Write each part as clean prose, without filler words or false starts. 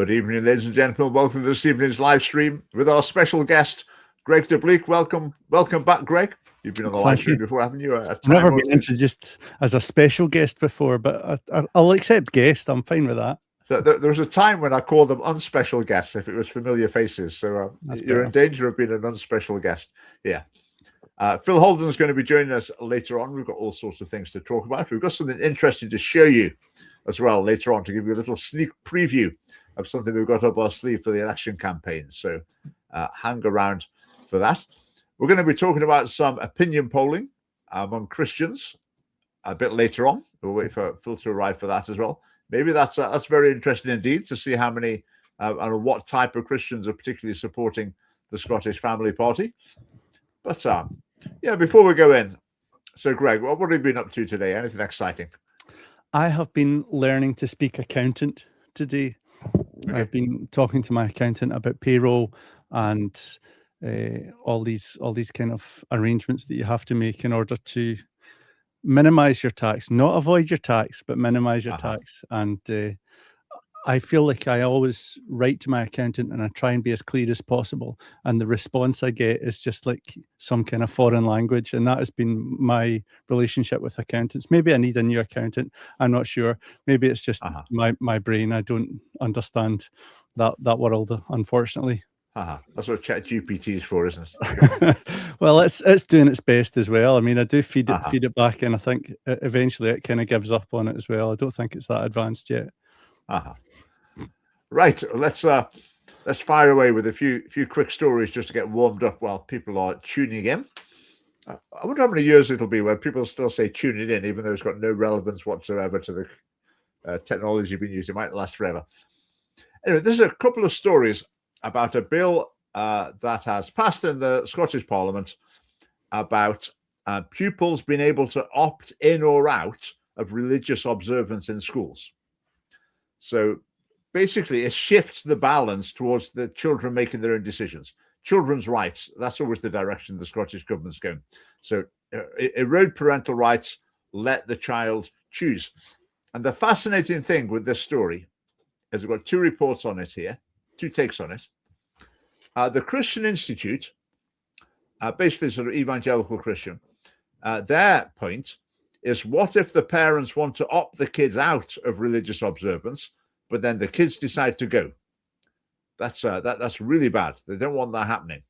Good evening, ladies and gentlemen. Welcome to this evening's live stream with our special guest, Greg de Bleek. Welcome back, Greg. You've been on the live stream before, haven't you? I've never been introduced as a special guest before, but I'll accept guest. I'm fine with that. There was a time when I called them unspecial guests if it was familiar faces. So you're in danger of being an unspecial guest. Yeah. Phil Holden's going to be joining us later on. We've got all sorts of things to talk about. We've got something interesting to show you as well later on to give you a little sneak preview of something we've got up our sleeve for the election campaign. So hang around for that. We're going to be talking about some opinion polling among Christians a bit later on. We'll wait for Phil to arrive for that as well. Maybe that's very interesting indeed to see how many and what type of Christians are particularly supporting the Scottish Family Party. But yeah, before we go in, so Greg, what have you been up to today? Anything exciting? I have been learning to speak accountant today. Okay. I've been talking to my accountant about payroll and all these kind of arrangements that you have to make in order to minimize your tax, not avoid your tax, but minimize your tax. And I feel like I always write to my accountant and I try and be as clear as possible. And the response I get is just like some kind of foreign language. And that has been my relationship with accountants. Maybe I need a new accountant. I'm not sure. Maybe it's just my brain. I don't understand that world, unfortunately. That's what ChatGPT is for, isn't it? Well, it's doing its best as well. I mean, I do feed it back, and I think eventually it kind of gives up on it as well. I don't think it's that advanced yet. Right, let's fire away with a few quick stories just to get warmed up while people are tuning in. I wonder how many years it'll be where people still say tuning in, even though it's got no relevance whatsoever to the technology being used. It might last forever. Anyway, there's a couple of stories about a bill that has passed in the Scottish Parliament about pupils being able to opt in or out of religious observance in schools. So basically, it shifts the balance towards the children making their own decisions. Children's rights, that's always the direction the Scottish government's going. So erode parental rights, let the child choose. And the fascinating thing with this story is we've got two reports on it here, two takes on it. The Christian Institute, basically sort of evangelical Christian, their point is, what if the parents want to opt the kids out of religious observance, but then the kids decide to go? That's really bad. They don't want that happening.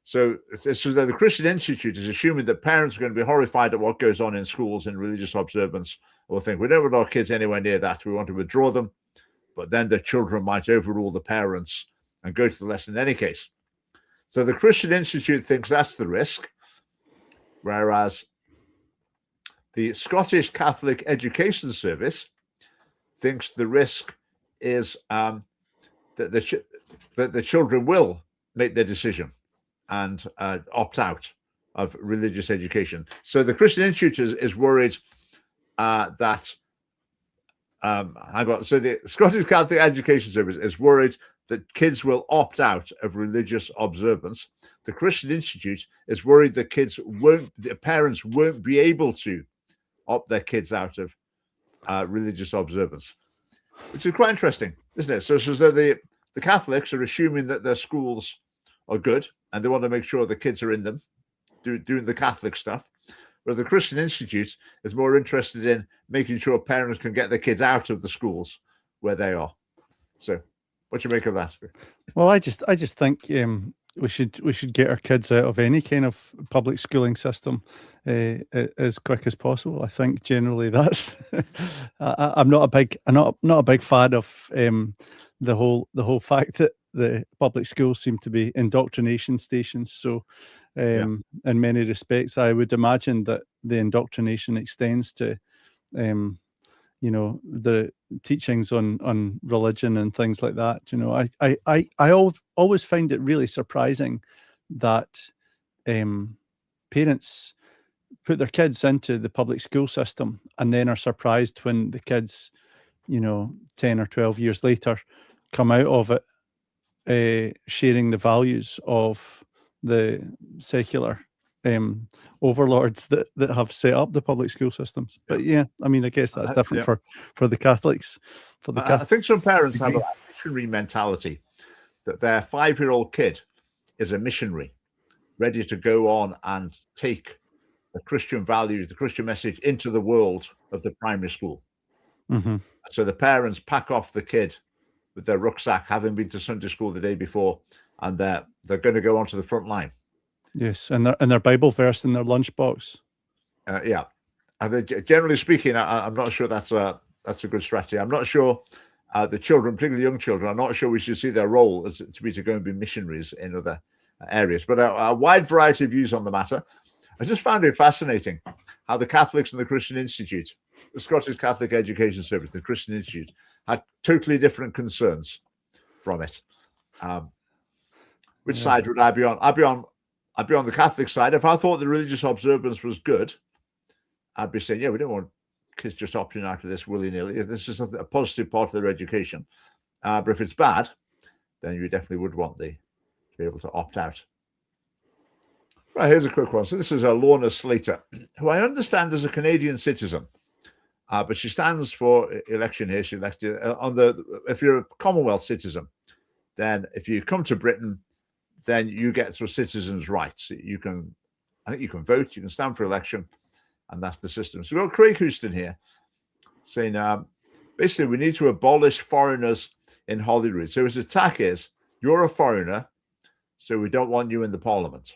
So the Christian Institute is assuming that parents are going to be horrified at what goes on in schools in religious observance, or think, we don't want our kids anywhere near that, we want to withdraw them, but then the children might overrule the parents and go to the lesson in any case. So the Christian Institute thinks that's the risk, whereas the Scottish Catholic Education Service thinks the risk is that the children will make their decision and opt out of religious education. So the Christian Institute is worried that so the Scottish Catholic Education Service is worried that kids will opt out of religious observance. The Christian Institute is worried that the parents won't be able to opt their kids out of religious observance, which is quite interesting, isn't it? So the Catholics are assuming that their schools are good and they want to make sure the kids are in them doing the Catholic stuff, whereas the Christian Institute is more interested in making sure parents can get their kids out of the schools where they are. So what do you make of that? Well, I just think we should get our kids out of any kind of public schooling system as quick as possible. I think generally that's. I'm not a big fan of the whole fact that the public schools seem to be indoctrination stations. So, in many respects, I would imagine that the indoctrination extends to, the teachings on religion and things like that. I always find it really surprising that parents put their kids into the public school system and then are surprised when the kids, 10 or 12 years later, come out of it sharing the values of the secular overlords that have set up the public school systems. But yeah, I mean, I guess that's different for the Catholics. I think some parents have missionary mentality, that their 5-year-old kid is a missionary, ready to go on and take the Christian values, the Christian message into the world of the primary school. Mm-hmm. So the parents pack off the kid with their rucksack, having been to Sunday school the day before, and they're going to go onto the front line. Yes, and their Bible verse in their lunchbox. Yeah, I think generally speaking, I'm not sure that's a good strategy. I'm not sure the children, particularly young children, I'm not sure we should see their role as to go and be missionaries in other areas. But a wide variety of views on the matter. I just found it fascinating how the Catholics and the Christian Institute, the Scottish Catholic Education Service, the Christian Institute, had totally different concerns from it. Which side would I be on? I'd be on the Catholic side. If I thought the religious observance was good, I'd be saying, yeah, we don't want kids just opting out of this willy-nilly. This is a positive part of their education. But if it's bad, then you definitely would want to be able to opt out. Right, here's a quick one. So this is Lorna Slater, who I understand is a Canadian citizen, but she stands for election here. She elected if you're a Commonwealth citizen, then if you come to Britain, then you get sort of citizens' rights. I think you can vote, you can stand for election, and that's the system. So we've got Craig Houston here saying, basically, we need to abolish foreigners in Holyrood. So his attack is, you're a foreigner, so we don't want you in the Parliament.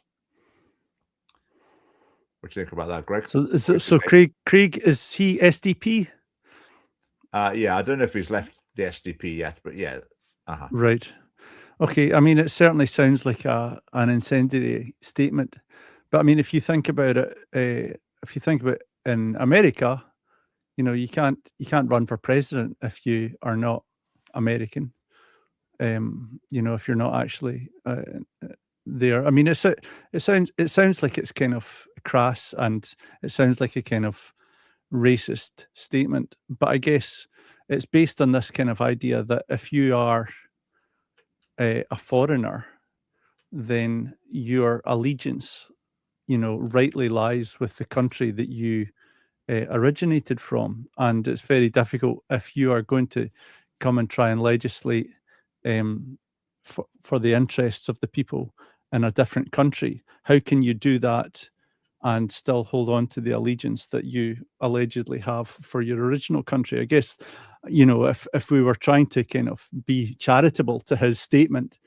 What do you think about that, Greg? So Craig, is he SDP? Yeah, I don't know if he's left the SDP yet, but yeah. Right. Okay. I mean, it certainly sounds like an incendiary statement, but I mean, if you think about it, in America, you can't run for president if you are not American. If you're not actually there. I mean, it sounds like it's kind of crass, and it sounds like a kind of racist statement, but I guess it's based on this kind of idea that if you are a foreigner, then your allegiance, rightly lies with the country that you originated from, and it's very difficult if you are going to come and try and legislate for the interests of the people in a different country. How can you do that and still hold on to the allegiance that you allegedly have for your original country? I guess, if we were trying to kind of be charitable to his statement,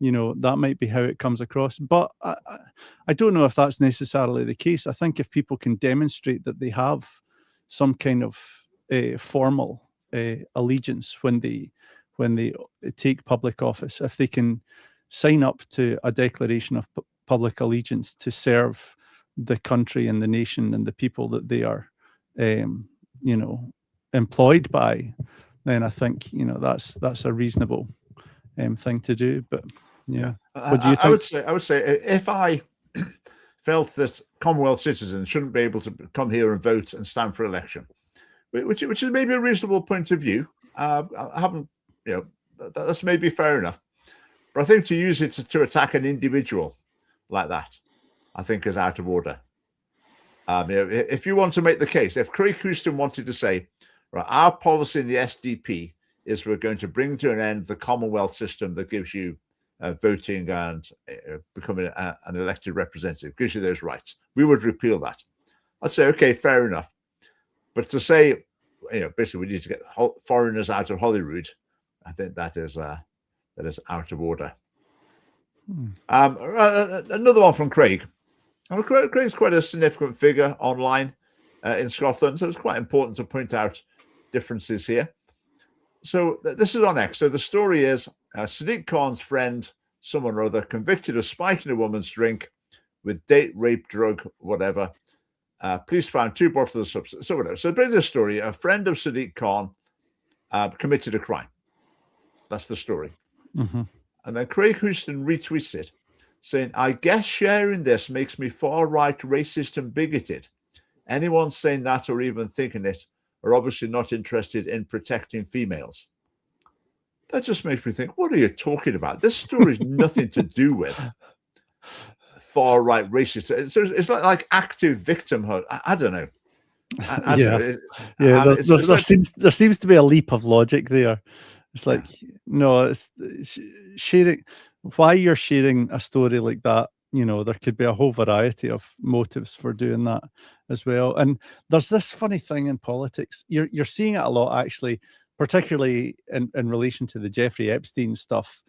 that might be how it comes across. But I don't know if that's necessarily the case. I think if people can demonstrate that they have some kind of formal allegiance when they take public office, if they can sign up to a declaration of public allegiance to serve the country and the nation and the people that they are, employed by, then I think that's a reasonable thing to do. But yeah, what do you think? I would say if I felt that Commonwealth citizens shouldn't be able to come here and vote and stand for election, which is maybe a reasonable point of view. I haven't, that's maybe fair enough. But I think to use it to attack an individual like that, I think is out of order. If you want to make the case, if Craig Houston wanted to say, right, our policy in the SDP is we're going to bring to an end the Commonwealth system that gives you voting and becoming an elected representative, gives you those rights, we would repeal that. I'd say, okay, fair enough. But to say, basically we need to get foreigners out of Holyrood, I think that is out of order. Another one from Craig. Craig's quite a significant figure online in Scotland, so it's quite important to point out differences here. So this is on X. So the story is Sadiq Khan's friend, someone or other, convicted of spiking a woman's drink with date, rape, drug, whatever. Police found 2 bottles of substance. So whatever. So bring the story. A friend of Sadiq Khan committed a crime. That's the story. Mm-hmm. And then Craig Houston retweets it, saying, I guess sharing this makes me far-right, racist and bigoted. Anyone saying that or even thinking it are obviously not interested in protecting females. That just makes me think, what are you talking about? This story has nothing to do with far-right racist. It's like active victimhood. I don't know. There seems to be a leap of logic there. It's like, no, it's sharing. Why you're sharing a story like that, there could be a whole variety of motives for doing that as well. And there's this funny thing in politics. You're seeing it a lot, actually, particularly in relation to the Jeffrey Epstein stuff.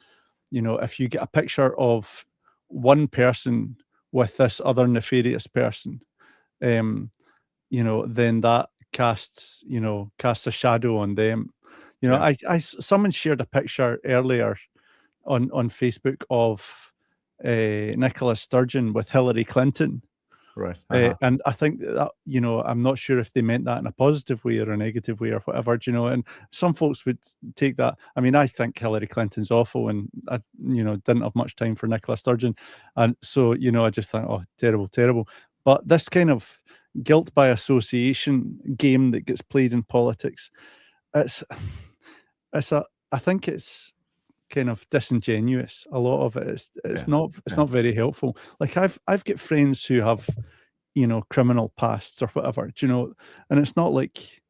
If you get a picture of one person with this other nefarious person, then that casts a shadow on them. Someone shared a picture earlier on Facebook of Nicola Sturgeon with Hillary Clinton. Right. And I think that, I'm not sure if they meant that in a positive way or a negative way or whatever, and some folks would take that. I mean, I think Hillary Clinton's awful, and I, didn't have much time for Nicola Sturgeon. And so, I just thought, oh, terrible, terrible. But this kind of guilt by association game that gets played in politics, I think it's kind of disingenuous. A lot of it it's not very helpful. Like I've got friends who have criminal pasts or whatever, and it's not like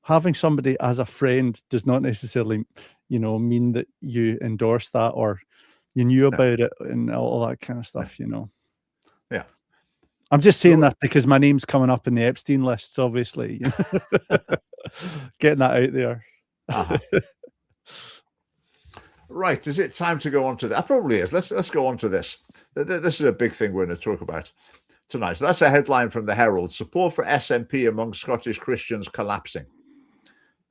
having somebody as a friend does not necessarily mean that you endorse that or you knew about it and all that kind of stuff. Yeah, I'm just saying that because my name's coming up in the Epstein lists, obviously. Getting that out there. Right, is it time to go on to that? Probably is. Let's go on to this. This is a big thing we're going to talk about tonight. So that's a headline from the Herald: support for SNP among Scottish Christians collapsing.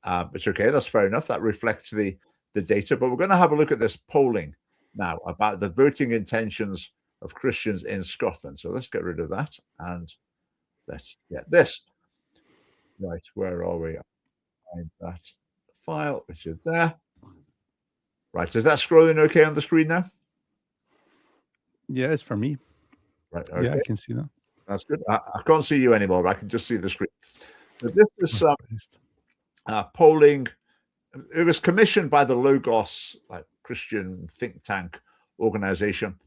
It's okay, that's fair enough. That reflects the data, but we're going to have a look at this polling now about the voting intentions of Christians in Scotland. So let's get rid of that and let's get this. Right, where are we? Find that file, which is there. Right, is that scrolling okay on the screen now? Yeah, it's for me. Right, okay. Yeah, I can see that. That's good. I can't see you anymore, but I can just see the screen. So this is polling. It was commissioned by the Logos, like Christian think tank organization,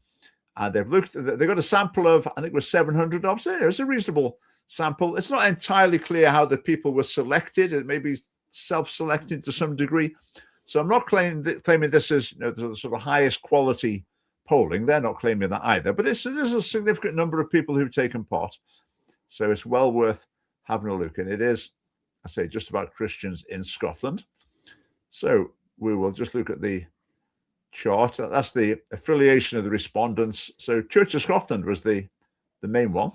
and they've got a sample of, I think it was 700 of. So it was a reasonable sample. It's not entirely clear how the people were selected. It may be self-selected to some degree. So I'm not claiming this is the sort of highest quality polling. They're not claiming that either. But there's a significant number of people who've taken part. So it's well worth having a look. And it is, I say, just about Christians in Scotland. So we will just look at the chart. That's the affiliation of the respondents. So Church of Scotland was the main one.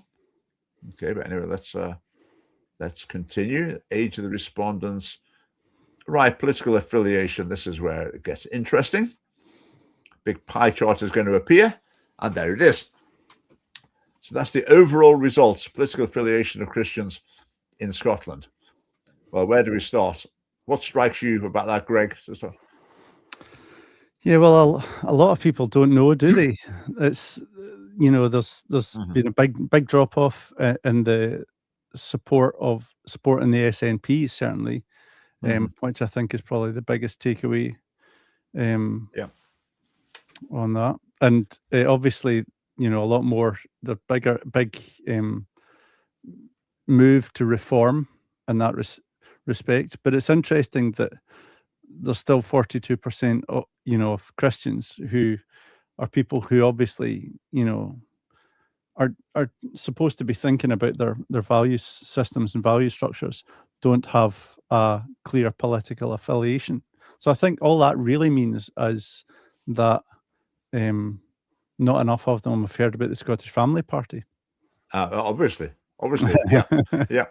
Okay, but anyway, let's continue. Age of the respondents. Right, political affiliation. This is where it gets interesting. Big pie chart is going to appear, and there it is. So that's the overall results, political affiliation of Christians in Scotland. Well, where do we start? What strikes you about that, Greg? Yeah, well, a lot of people don't know, do they? It's there's been a big drop off in the support in the SNP, certainly. Which I think is probably the biggest takeaway on that. And obviously, a lot more, the big move to reform in that respect. But it's interesting that there's still 42% of Christians who are people who obviously, are supposed to be thinking about their value systems and value structures, don't have a clear political affiliation. So I think all that really means is that not enough of them have heard about the Scottish Family Party. Obviously, yeah.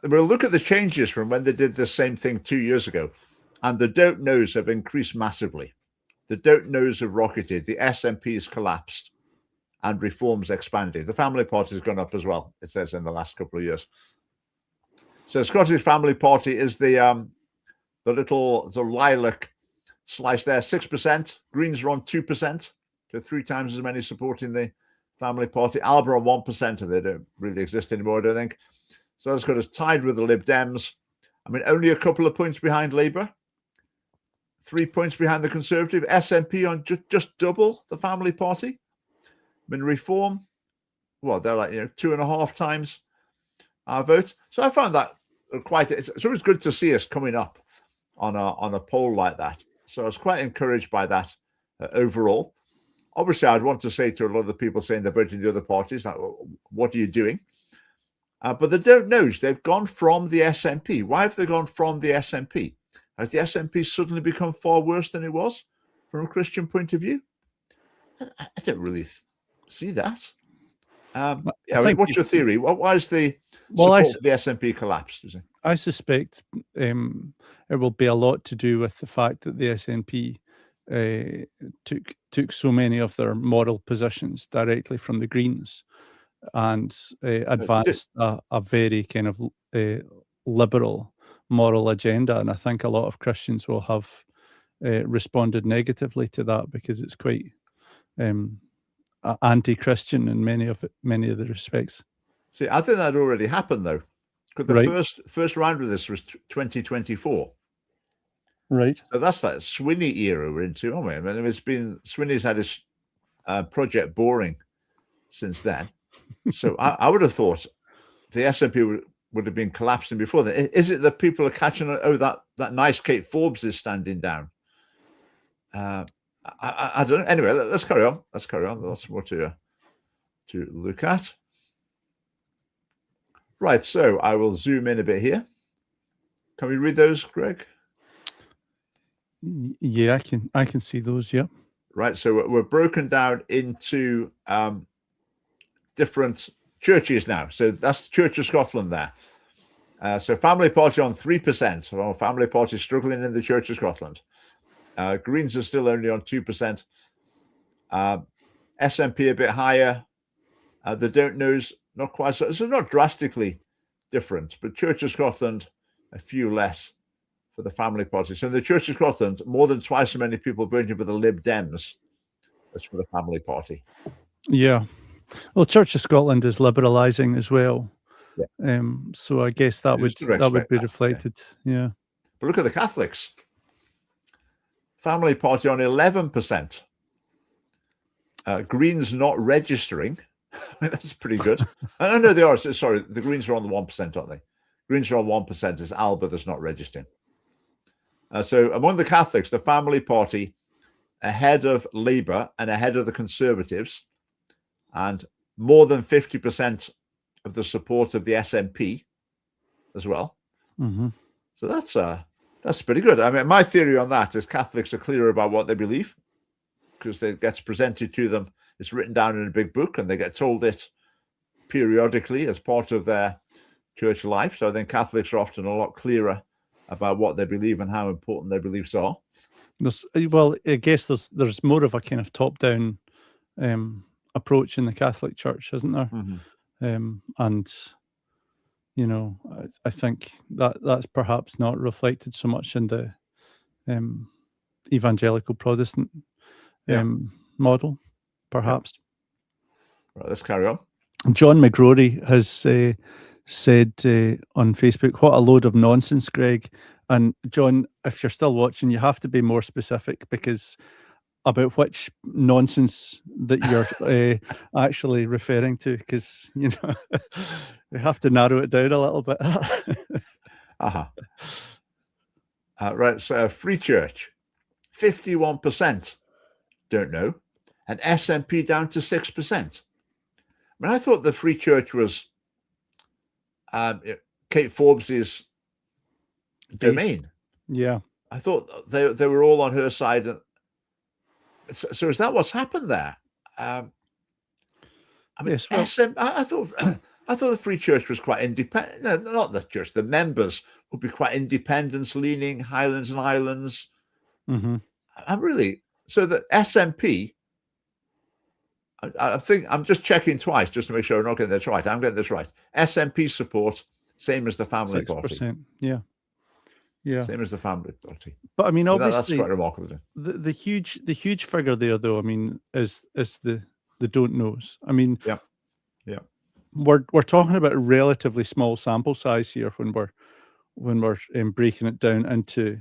We'll look at the changes from when they did the same thing 2 years ago, and the don't knows have increased massively. The don't knows have rocketed. The SNP has collapsed, and reforms expanded. The Family Party has gone up as well, it says, in the last couple of years. So Scottish Family Party is the little lilac slice there, 6%. Greens are on 2%, so 3 times as many supporting the Family Party. Alba on 1%, and they don't really exist anymore, I don't think. So that's got us tied with the Lib Dems. I mean, only a couple of points behind Labour, 3 points behind the Conservative. SNP on just double the Family Party. I mean, Reform, well, they're like 2.5 times our vote. So I found that it's always good to see us coming up on a poll like that. So I was quite encouraged by that overall. Obviously, I'd want to say to a lot of the people saying they're voting the other parties, like, well, what are you doing? But the don't knows, they've gone from the SNP. Why have they gone from the SNP? Has the SNP suddenly become far worse than it was from a Christian point of view? I don't really see that. What's your theory? Why is the support for the SNP collapsed? I suspect it will be a lot to do with the fact that the SNP took so many of their moral positions directly from the Greens and advanced a very kind of liberal moral agenda. And I think a lot of Christians will have responded negatively to that because it's quite anti-Christian in many of the respects. See, I think that already happened though, because the first round of this was 2024. Right. So that's that Swinney era we're into, aren't we? I mean, Swinney's had his project boring since then. So I would have thought the SNP would have been collapsing before that. Is it that people are catching? Oh, that nice Kate Forbes is standing down. I don't know. Anyway, let's carry on. Lots more to look at. Right. So I will zoom in a bit here. Can we read those, Greg? Yeah, I can see those. Yeah. Right. So we're broken down into different churches now. So that's the Church of Scotland there. So Family Party on 3%. Well, Family Party struggling in the Church of Scotland. Greens are still only on 2%. SNP a bit higher. The don't knows not quite so not drastically different, but Church of Scotland a few less for the Family Party. So in the Church of Scotland, more than twice as many people voting for the Lib Dems as for the Family Party. Yeah. Well, Church of Scotland is liberalising as well. Yeah. So I guess that would be reflected. Yeah. But look at the Catholics. Family Party on 11%. Greens not registering. I mean, that's pretty good. I know they are. Sorry, the Greens are on the 1%, aren't they? Greens are on 1%. It's Alba that's not registering. So among the Catholics, the Family Party ahead of Labour and ahead of the Conservatives, and more than 50% of the support of the SNP as well. Mm-hmm. So that's pretty good. I mean, my theory on that is Catholics are clearer about what they believe because it gets presented to them. It's written down in a big book and they get told it periodically as part of their church life. So I think Catholics are often a lot clearer about what they believe and how important their beliefs are. I guess there's more of a kind of top-down approach in the Catholic Church, isn't there? Mm-hmm. And you know, I think that's perhaps not reflected so much in the evangelical Protestant model, perhaps. Yeah. Right, let's carry on. John McGrory has said on Facebook, "What a load of nonsense, Greg." And John, if you're still watching, you have to be more specific because about which nonsense that you're actually referring to, because you know we have to narrow it down a little bit. Right. So Free Church, 51% don't know, and SNP down to 6%. I mean, I thought the Free Church was Kate Forbes's domain. Yeah, I thought they were all on her side. So is that what's happened there? I mean, yes, well, I thought the Free Church was quite independent. No, not the church. The members would be quite independence-leaning, Highlands and Islands. Mm-hmm. I'm really so the SNP. I think I'm just checking twice just to make sure I'm not getting this right. I'm getting this right. SNP support, same as the Family 6%, Party. Yeah. Same as the Family Party. But I mean, that's obviously, quite remarkable. The huge figure there, though, I mean, is the don't knows. I mean, yeah. We're talking about a relatively small sample size here when we're breaking it down into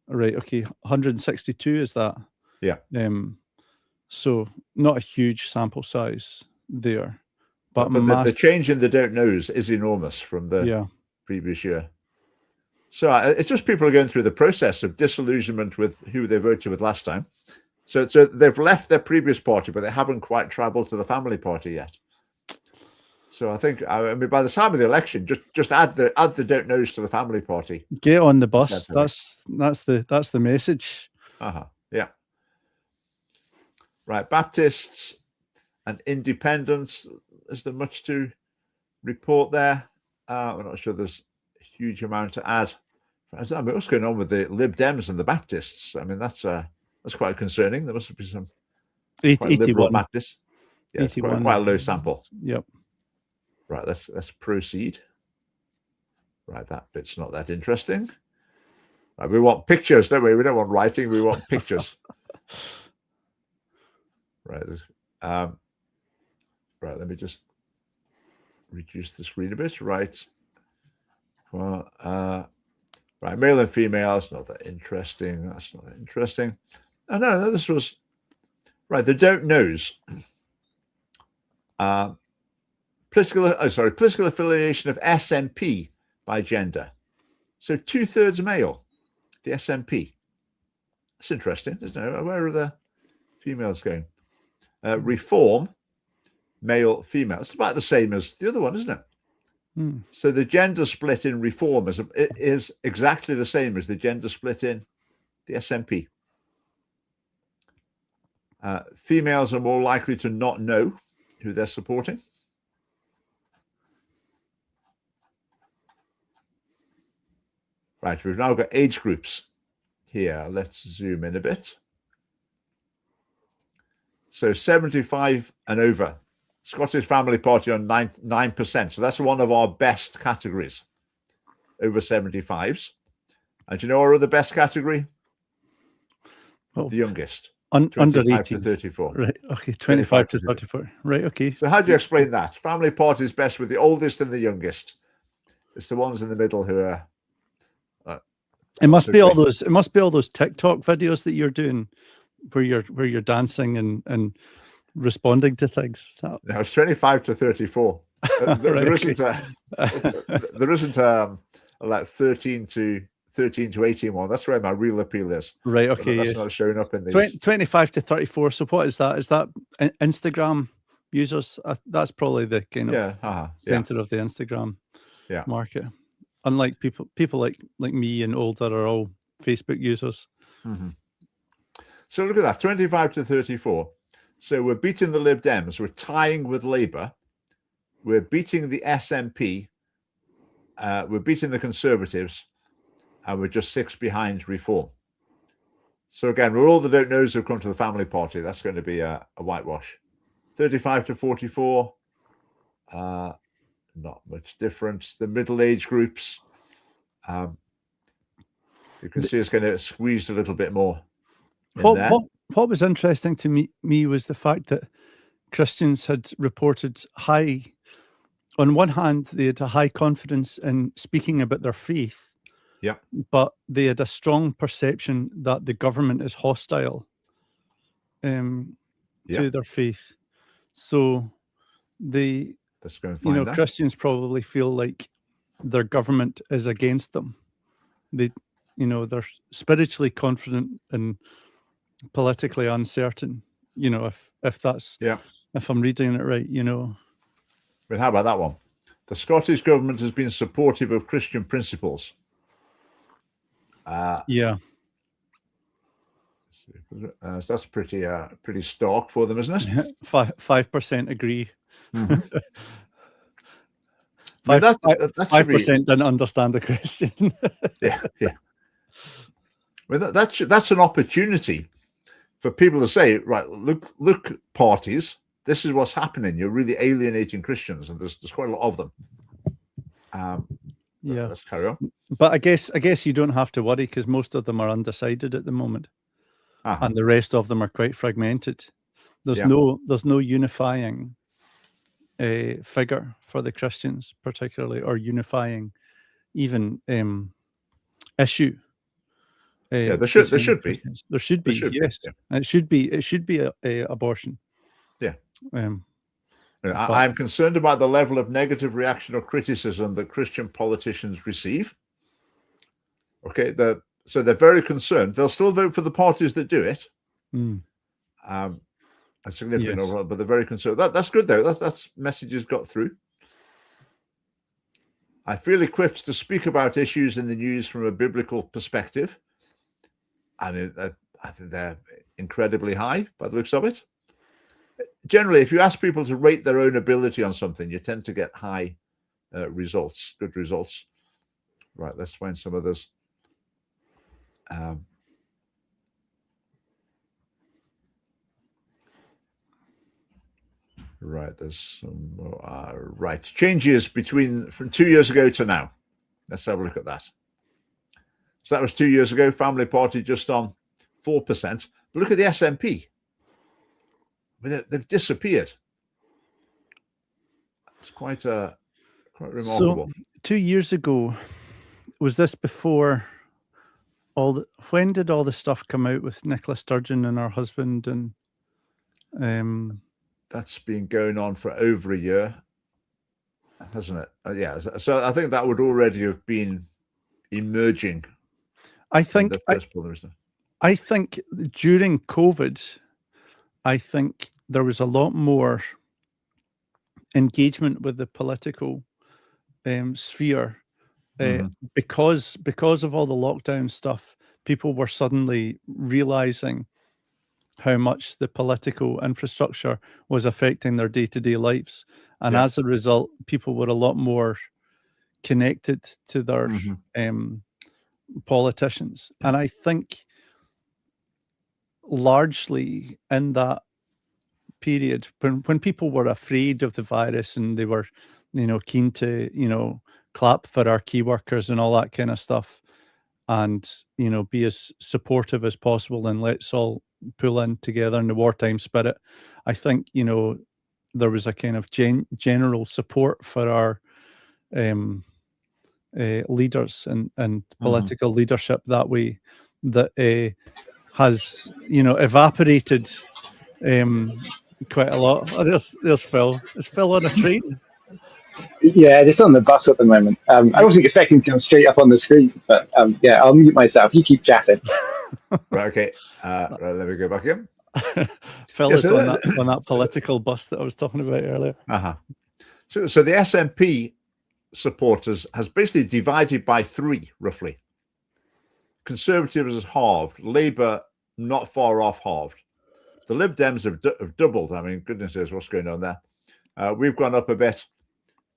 right. Okay, 162 is that? Yeah. So not a huge sample size there, but the change in the don't knows is enormous from the previous year. So it's just people are going through the process of disillusionment with who they voted with last time. So they've left their previous party, but they haven't quite travelled to the family party yet. So I think, I mean, by the time of the election, just add the don't knows to the family party. Get on the bus. That's the message. Yeah. Right, Baptists and Independents. Is there much to report there? We're not sure there's a huge amount to add. I mean, what's going on with the Lib Dems and the Baptists? I mean, that's quite concerning. There must be some quite liberal Baptists. Yeah, it's quite a low sample. Yep. Right, let's proceed. Right, that bit's not that interesting. Right, we want pictures, don't we? We don't want writing. We want pictures. Right. Right. Let me just reduce the screen a bit. Right. Well, right. Male and female. That's not that interesting. That's not that interesting. Oh, no, this was right. The don't knows. Political affiliation of SNP by gender. So 2/3 male. The SNP. That's interesting, isn't it? Where are the females going? Reform, male, female. It's about the same as the other one, isn't it? So the gender split in Reform is exactly the same as the gender split in the SNP. Females are more likely to not know who they're supporting. Right, we've now got age groups here. Let's zoom in a bit. So 75 and over. Scottish Family Party on 9%. So that's one of our best categories, over 75s. And do you know our other best category? Well, the youngest. Under 18 to 34. Right, okay, 25 to 34. Right, okay. So how do you explain that? Family Party is best with the oldest and the youngest. It's the ones in the middle who are... It must be all those TikTok videos that you're doing where you're dancing and responding to things. No, it's 25 to 34. There isn't like 13 to 18 one. That's where my real appeal is. Right, okay. That's not showing up in these. 25 to 34. So what is that? Is that Instagram users? That's probably the kind of center of the Instagram market. Unlike people like me and older are all Facebook users. Mm-hmm. So look at that, 25 to 34. So we're beating the Lib Dems. We're tying with Labour. We're beating the SNP. We're beating the Conservatives. And we're just 6 behind Reform. So again, we're all the don't knows who've come to the family party. That's going to be a whitewash. 35 to 44. Not much different. The middle age groups, you can see it's going to squeeze a little bit more. What was interesting to me was the fact that Christians had reported on one hand, they had a high confidence in speaking about their faith, but they had a strong perception that the government is hostile to their faith. So Christians probably feel like their government is against them. They're spiritually confident and politically uncertain. If I'm reading it right, But how about that one? The Scottish government has been supportive of Christian principles. So that's pretty stark for them, isn't it? 5% agree. Mm-hmm. 5% didn't understand the question. yeah. Well, that's an opportunity for people to say, right, look, parties, this is what's happening. You're really alienating Christians, and there's quite a lot of them. Let's carry on. But I guess you don't have to worry because most of them are undecided at the moment, and the rest of them are quite fragmented. There's no unifying figure for the Christians, particularly, or unifying even issue. There should be. There should be. Yes, yeah. It should be a abortion. Yeah. I'm concerned about the level of negative reaction or criticism that Christian politicians receive. Okay, so they're very concerned. They'll still vote for the parties that do it. A significant overall, but they're very concerned. That's good though. That's messages got through. I feel equipped to speak about issues in the news from a biblical perspective. I mean, I think they're incredibly high by the looks of it. Generally, if you ask people to rate their own ability on something, you tend to get high results, good results. Right, let's find some others. Right, there's some more. Right, changes from 2 years ago to now. Let's have a look at that. So that was 2 years ago. Family Party just on 4%. But look at the SNP. I mean, they've disappeared. It's quite remarkable. So 2 years ago, was this before when did all the stuff come out with Nicola Sturgeon and her husband? And that's been going on for over a year, hasn't it? Yeah. So I think that would already have been emerging. I think during COVID, I think there was a lot more engagement with the political sphere because of all the lockdown stuff. People were suddenly realizing how much the political infrastructure was affecting their day-to-day lives, and as a result, people were a lot more connected to their politicians. And I think largely in that period, when people were afraid of the virus and they were, keen to, clap for our key workers and all that kind of stuff, and, be as supportive as possible, and let's all pull in together in the wartime spirit. I think, there was a kind of general support for our leaders and political leadership that way, that has, evaporated quite a lot. Oh, there's Phil. Is Phil on a train? Yeah, just on the bus at the moment. I wasn't expecting to come straight up on the screen, but yeah, I'll mute myself. You keep chatting. Right, okay. Right, let me go back in. Phil is on that political bus that I was talking about earlier. So the SNP supporters has basically divided by 3, roughly. Conservatives has halved. Labour not far off halved. The Lib Dems have doubled. I mean, goodness knows what's going on there. We've gone up a bit.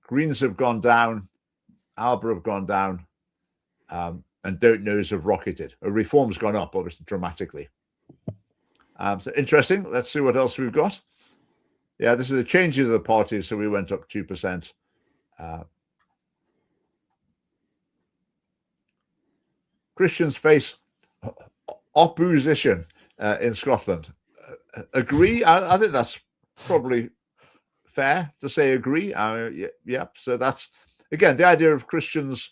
Greens have gone down. Alba have gone down. And Don't Knows have rocketed. Reform's gone up, obviously, dramatically. So interesting. Let's see what else we've got. Yeah, this is the changes of the parties. So we went up 2%. Christians face opposition in Scotland. Agree? I think that's probably fair to say agree. Yeah. So that's, again, the idea of Christians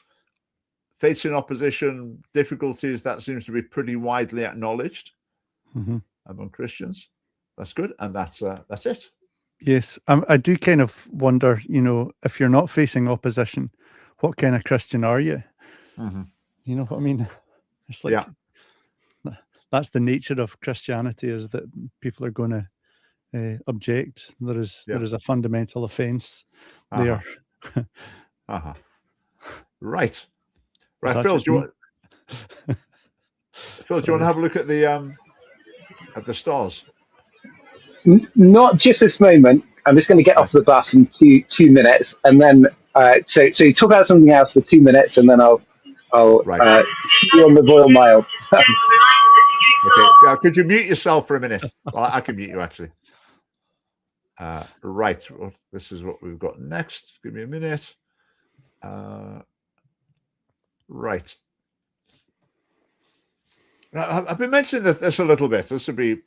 facing opposition, difficulties, that seems to be pretty widely acknowledged among Christians. That's good. And that's it. Yes. I do kind of wonder, if you're not facing opposition, what kind of Christian are you? You know what I mean? It's like, that's the nature of Christianity, is that people are going to object. There is a fundamental offense there. Right. Phil, do you want to have a look at the stars? Not just this moment. I'm just going to get off the bus in two minutes, and then so you talk about something else for 2 minutes, and then I'll see you on the Royal Mile. Okay. Could you mute yourself for a minute? Well, I can mute you actually. Right. Well, this is what we've got next. Give me a minute. Right. Now, I've been mentioning this a little bit. This will be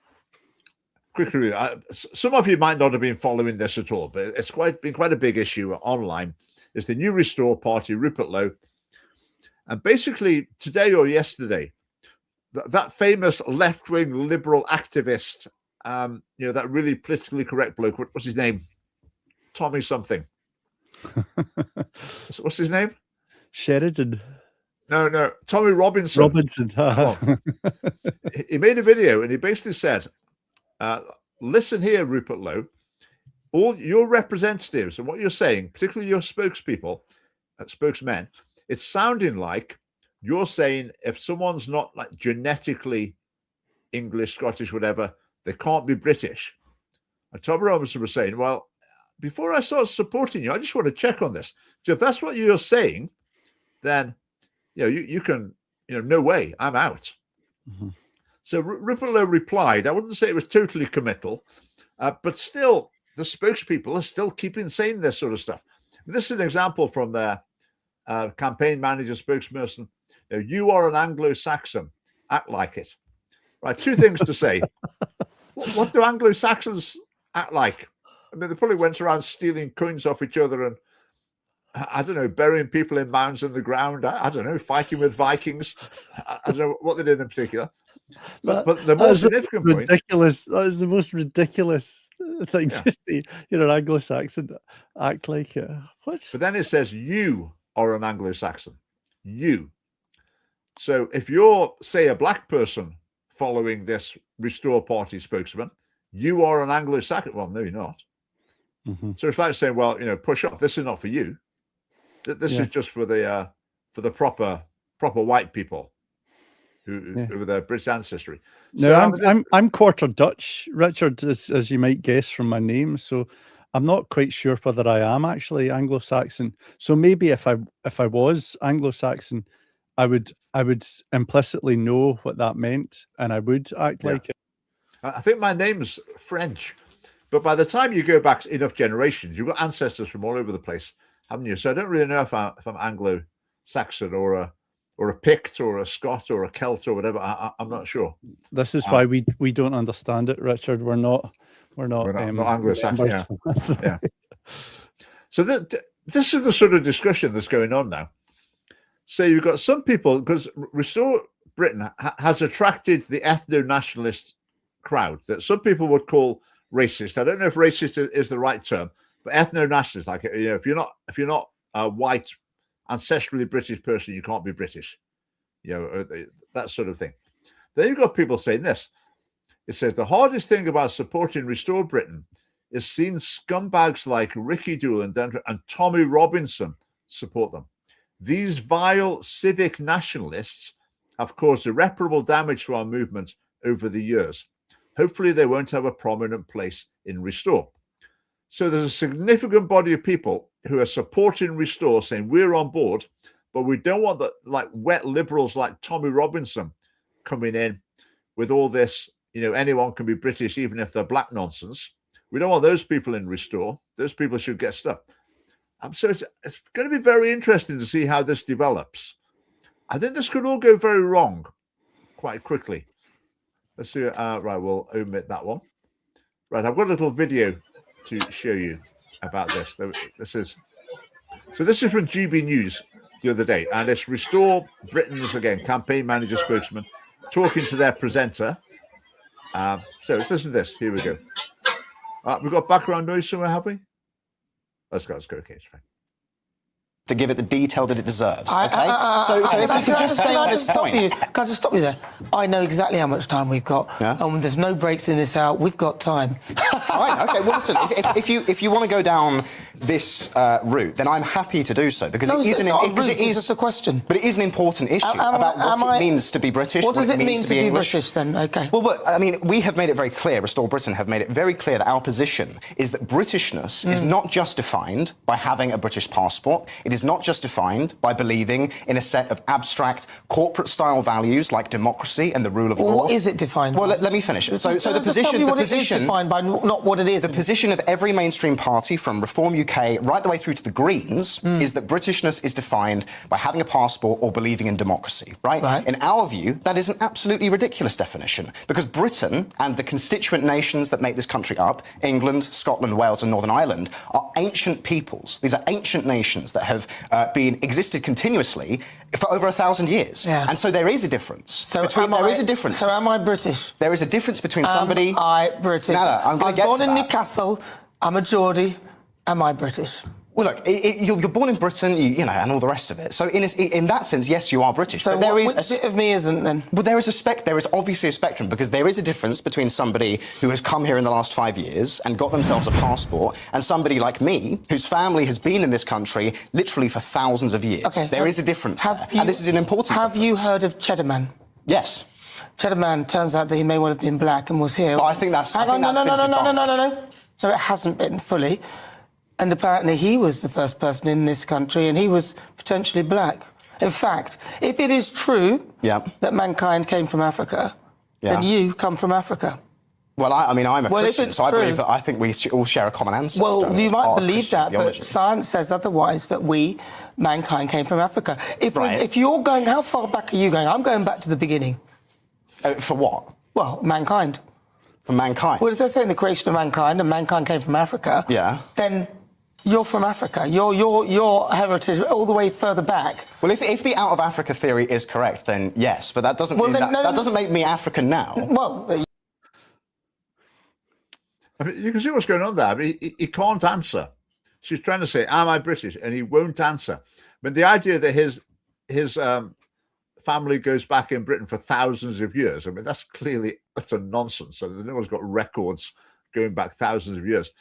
quick review. Some of you might not have been following this at all, but it's been quite a big issue online. It's the New Restore Party, Rupert Lowe. And basically, today or yesterday, that famous left-wing liberal activist, that really politically correct bloke, what's his name? Tommy something. What's his name? Sheridan. No, Tommy Robinson. He made a video and he basically said, listen here, Rupert Lowe, all your representatives and what you're saying, particularly your spokespeople, spokesmen, it's sounding like you're saying if someone's not like genetically English, Scottish, whatever, they can't be British. And Tommy Robinson was saying, well, before I start supporting you, I just want to check on this. So if that's what you're saying, then you can, no way, I'm out. Mm-hmm. So Rupert Lowe replied, I wouldn't say it was totally committal, but still, the spokespeople are still keeping saying this sort of stuff. This is an example from their campaign manager spokesperson. You are an Anglo-Saxon, act like it. Right, two things to say. What do Anglo-Saxons act like? I mean, they probably went around stealing coins off each other and, I don't know, burying people in mounds in the ground. I don't know, fighting with Vikings. I don't know what they did in particular. But the most significant point... That is the most ridiculous thing to see. An Anglo-Saxon act like it. What? But then it says, you are an Anglo-Saxon. You. So if you're, say, a black person following this Restore Party spokesman, you are an Anglo-Saxon. Well, no, you're not. Mm-hmm. So it's like saying, well, push up. This is not for you. This is just for the proper white people who with their British ancestry. So I'm quarter Dutch, Richard, as you might guess from my name. So I'm not quite sure whether I am actually Anglo-Saxon. So maybe if I was Anglo-Saxon, I would implicitly know what that meant, and I would act like it. I think my name's French, but by the time you go back enough generations, you've got ancestors from all over the place, haven't you? So I don't really know if I'm Anglo-Saxon or a Pict or a Scot or a Celt or whatever. I'm not sure. This is why we don't understand it, Richard. We're not Anglo-Saxon. Yeah. So this is the sort of discussion that's going on now. So you've got some people, because Restore Britain has attracted the ethno-nationalist crowd that some people would call racist. I don't know if racist is the right term, but ethno-nationalist, like if you're not a white ancestrally British person, you can't be British, that sort of thing. Then you've got people saying this. It says the hardest thing about supporting Restore Britain is seeing scumbags like Ricky Dool and Tommy Robinson support them. These vile civic nationalists have caused irreparable damage to our movement over the years. Hopefully they won't have a prominent place in Restore. So there's a significant body of people who are supporting Restore, saying we're on board, but we don't want the wet liberals like Tommy Robinson coming in with all this, anyone can be British even if they're black nonsense. We don't want those people in Restore. Those people should get stuck. So it's going to be very interesting to see how this develops. I think this could all go very wrong quite quickly. Let's see. Right, we'll omit that one. Right, I've got a little video to show you about this. This is from GB News the other day, and it's Restore Britain's, again, campaign manager spokesman talking to their presenter. So listen to this. Here we go. We've got background noise somewhere, have we? Let's go. Okay, it's fine. To give it the detail that it deserves. Okay? So if we could just stay on this point. Can I just stop you there? I know exactly how much time we've got. Yeah? There's no breaks in this hour. We've got time. Right, okay. Well, listen, if you want to go down this route, then I'm happy to do so, because it's just a question. But it is an important issue about what it means to be British. What does it mean to be British then? Okay. Well, I mean, we have made it very clear, Restore Britain have made it very clear that our position is that Britishness is not just defined by having a British passport. It is not just defined by believing in a set of abstract corporate-style values like democracy and the rule of law. What is it defined by? Well, let me finish. So the position is defined by, not what it is. The position of every mainstream party, from Reform UK right the way through to the Greens, is that Britishness is defined by having a passport or believing in democracy, right? In our view, that is an absolutely ridiculous definition, because Britain and the constituent nations that make this country up, England, Scotland, Wales and Northern Ireland, are ancient peoples. These are ancient nations that have existed continuously for over 1,000 years. Yes. And so there is a difference. There is a difference. So am I British? There is a difference between somebody... Am I British? No, I'm going to get to that. I was born in Newcastle. I'm a Geordie. Am I British? Well, look, you're born in Britain, you know, and all the rest of it. So in that sense, yes, you are British. So but there is which bit of me isn't then? Well, there is obviously a spectrum, because there is a difference between somebody who has come here in the last 5 years and got themselves a passport, and somebody like me, whose family has been in this country literally for thousands of years. Okay, there is a difference there, and this is an important difference. Have you heard of Cheddar Man? Yes. Cheddar Man, turns out that he may well have been black and was here. But I think that's... No. So it hasn't been fully. And apparently he was the first person in this country, and he was potentially black. In fact, if it is true that mankind came from Africa, then you come from Africa. Well, I'm a Christian, so I think we all share a common ancestor. Well, you might believe that, but science says otherwise, that mankind came from Africa. If you're going, how far back are you going? I'm going back to the beginning. For what? Well, mankind. For mankind? Well, if they're saying the creation of mankind, and mankind came from Africa, then you're from Africa. Your heritage all the way further back. Well, if the out of Africa theory is correct, then yes, but that doesn't mean that doesn't make me African now. Well, I mean, you can see what's going on there. I mean, he can't answer. She's trying to say, "Am I British?" and he won't answer. But the idea that his family goes back in Britain for thousands of years, I mean, that's a nonsense. So no one's got records going back thousands of years.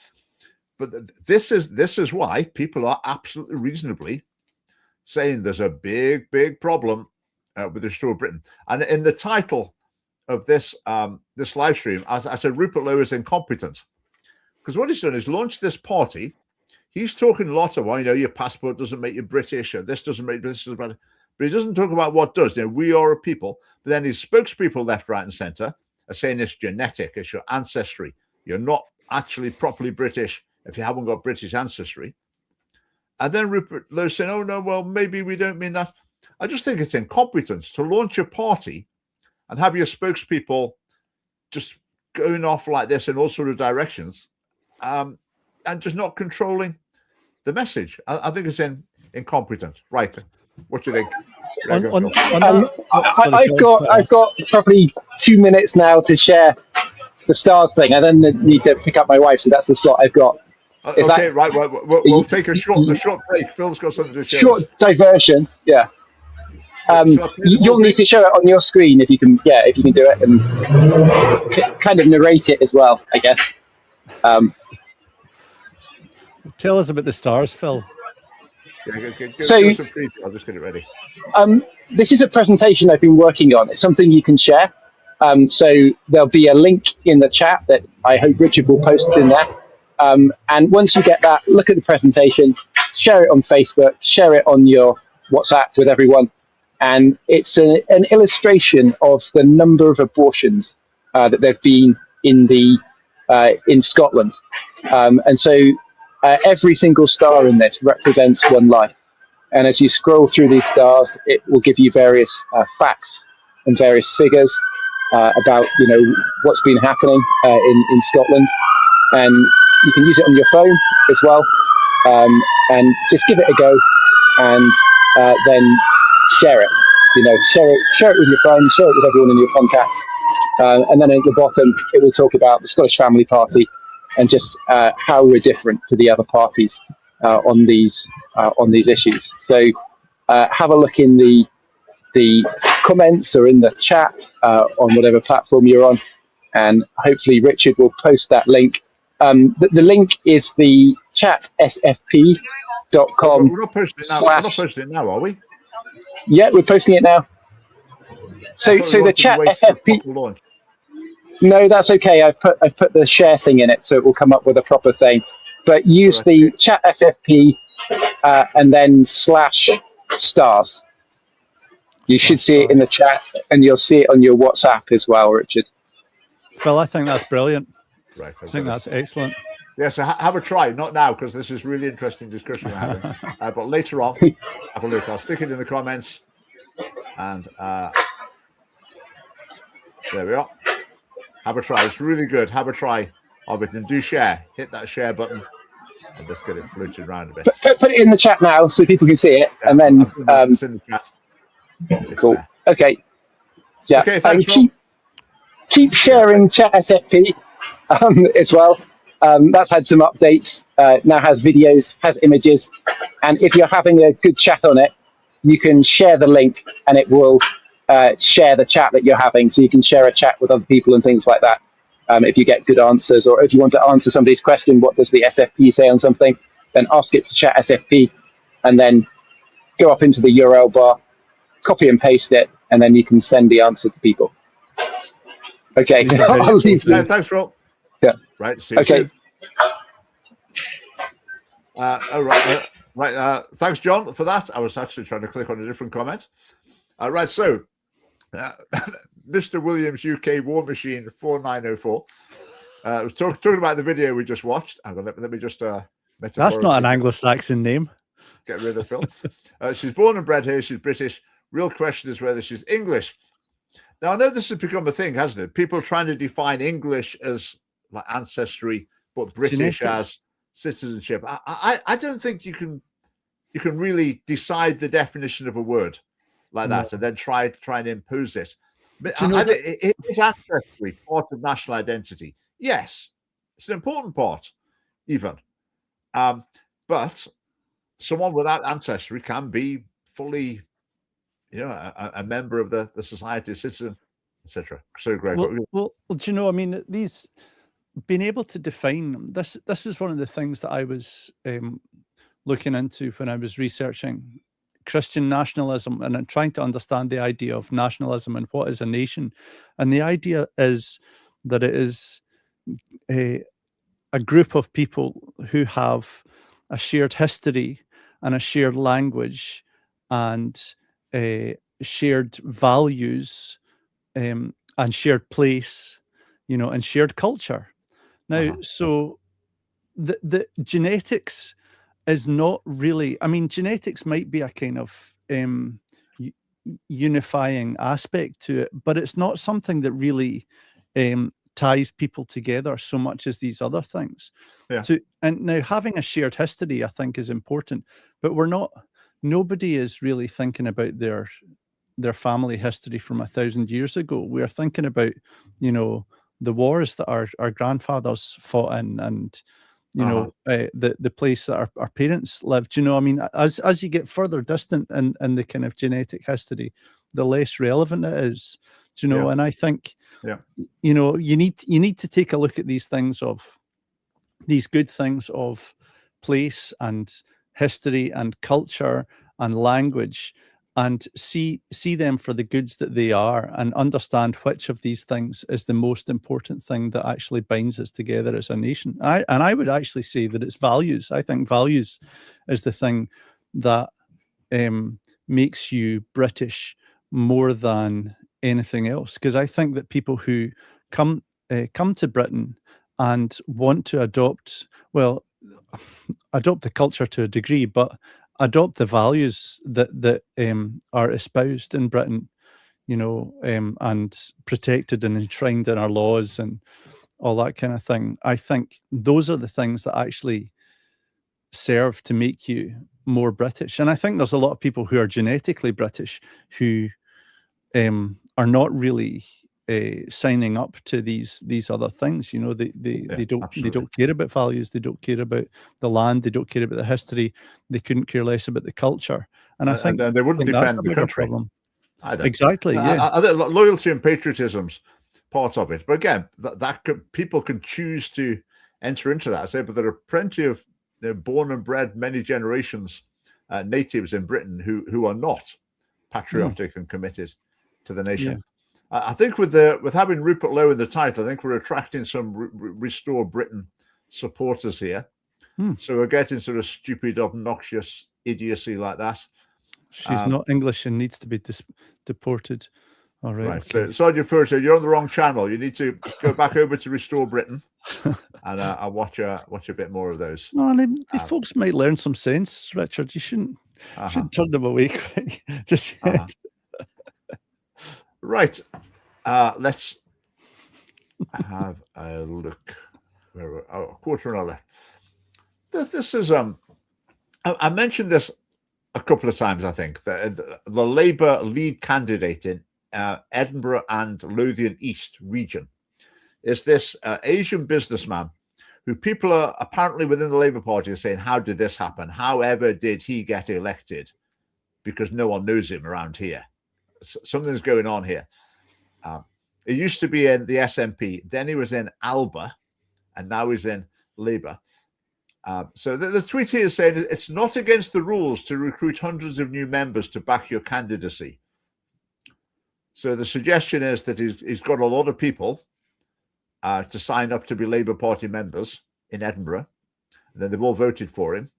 But this is why people are absolutely reasonably saying there's a big problem with Restore Britain. And in the title of this live stream, I said Rupert Lowe is incompetent, because what he's done is launched this party. He's talking a lot about, your passport doesn't make you British, or this doesn't make you British, but he doesn't talk about what does. We are a people. But then his spokespeople left, right, and centre are saying it's genetic, it's your ancestry. You're not actually properly British if you haven't got British ancestry. And then Rupert Lowe saying, "Oh no, well maybe we don't mean that." I just think it's incompetence to launch a party and have your spokespeople just going off like this in all sort of directions, and just not controlling the message. I think it's incompetent. Right? What do you think? I've got probably 2 minutes now to share the stars thing. I then need to pick up my wife, so that's the slot I've got. Right. We'll take a short break. Phil's got something to share. Short diversion. Yeah. You'll need to show it on your screen if you can. Yeah, if you can do it, and kind of narrate it as well, I guess. Tell us about the stars, Phil. I'll just get it ready. This is a presentation I've been working on. It's something you can share. So there'll be a link in the chat that I hope Richard will post in there. And once you get that, look at the presentation, share it on Facebook, share it on your WhatsApp with everyone. And it's an illustration of the number of abortions that there have been in Scotland. And so every single star in this represents one life. And as you scroll through these stars, it will give you various facts and various figures about what's been happening in Scotland. And you can use it on your phone as well, and just give it a go, and then share it. Share it with your friends, share it with everyone in your contacts, and then at the bottom it will talk about the Scottish Family Party and just how we're different to the other parties on these issues. So have a look in the comments or in the chat on whatever platform you're on, and hopefully Richard will post that link. The link is the chatsfp.com. We're not posting it now, are we? Yeah, we're posting it now. So the chat SFP. No, that's okay. I put the share thing in it, so it will come up with a proper thing. But use the chat SFP and then /stars. You should see it in the chat, and you'll see it on your WhatsApp as well, Richard. Phil, I think that's brilliant. Right. I think that's excellent. Yeah, so have a try. Not now, because this is really interesting discussion we're having. But later on, have a look. I'll stick it in the comments. And there we are. Have a try. It's really good. Have a try of it, and do share. Hit that share button. And just get it floated around a bit. Put it in the chat now so people can see it, and then it's in the chat. Cool. Okay. Yeah. Okay. Thanks, keep sharing chat SFP as well. That's had some updates. Now has videos, has images, and if you're having a good chat on it, you can share the link, and it will share the chat that you're having. So you can share a chat with other people and things like that. If you get good answers, or if you want to answer somebody's question, what does the SFP say on something? Then ask it to chat SFP, and then go up into the URL bar, copy and paste it, and then you can send the answer to people. Okay, I'll leave you. Thanks, Rob. Yeah. Right. See you soon. Thanks, John, for that. I was actually trying to click on a different comment. Right. So, Mr. Williams UK War Machine 4904 was talking about the video we just watched. Let me just. That's not an Anglo-Saxon name. Get rid of Phil. She's born and bred here. She's British. Real question is whether she's English. Now, I know this has become a thing, hasn't it? People trying to define English as like ancestry, but British Genetics. as citizenship. I don't think you can really decide the definition of a word like that and then try and impose it. But it is ancestry part of national identity. Yes, it's an important part, even. But someone without ancestry can be fully, a member of the society, a citizen, etc. So great. Well, do you know? I mean, these being able to define them. This was one of the things that I was looking into when I was researching Christian nationalism and trying to understand the idea of nationalism and what is a nation. And the idea is that it is a group of people who have a shared history and a shared language and shared values and shared place, and shared culture. Now, so the genetics is not really, I mean, genetics might be a kind of unifying aspect to it, but it's not something that really ties people together so much as these other things. Yeah. And now having a shared history, I think, is important, but nobody is really thinking about their family history from 1,000 years ago. We're thinking about, the wars that our grandfathers fought in, and the place that our parents lived. I mean, as you get further distant in the kind of genetic history, the less relevant it is. And I think you need to take a look at these things, of these good things of place and history and culture and language, and see them for the goods that they are, and understand which of these things is the most important thing that actually binds us together as a nation. I would actually say that it's values. I think values is the thing that makes you British more than anything else. Because I think that people who come to Britain and want to adopt the culture to a degree, but adopt the values that are espoused in Britain, and protected and enshrined in our laws and all that kind of thing. I think those are the things that actually serve to make you more British. And I think there's a lot of people who are genetically British who are not really signing up to these other things. They don't care about values. They don't care about the land. They don't care about the history. They couldn't care less about the culture. And I think they wouldn't defend the country. Problem. Either. Exactly. Yeah. I think loyalty and patriotism's part of it. But again, people can choose to enter into that. I say, but there are plenty of born and bred, many generations natives in Britain who are not patriotic and committed to the nation. Yeah. I think with having Rupert Lowe in the title, I think we're attracting some Restore Britain supporters here. So we're getting sort of stupid, obnoxious idiocy like that. She's not English and needs to be deported. All right. Right. Okay. So Sergeant Furter, you're on the wrong channel. You need to go back over to Restore Britain, and I'll watch a bit more of those. No, the folks might learn some sense, Richard. You shouldn't turn them away quick just yet. Right. Let's have a look. Quarter an hour left. This is I mentioned this a couple of times. I think the Labour lead candidate in Edinburgh and Lothian East region is this Asian businessman who people are apparently within the Labour Party are saying, how did this happen? However did he get elected? Because no one knows him around here. Something's going on here. He used to be in the SNP, then he was in ALBA, and now he's in Labour. So the tweet here is saying it's not against the rules to recruit hundreds of new members to back your candidacy. So the suggestion is that he's got a lot of people to sign up to be Labour Party members in Edinburgh. And then they've all voted for him,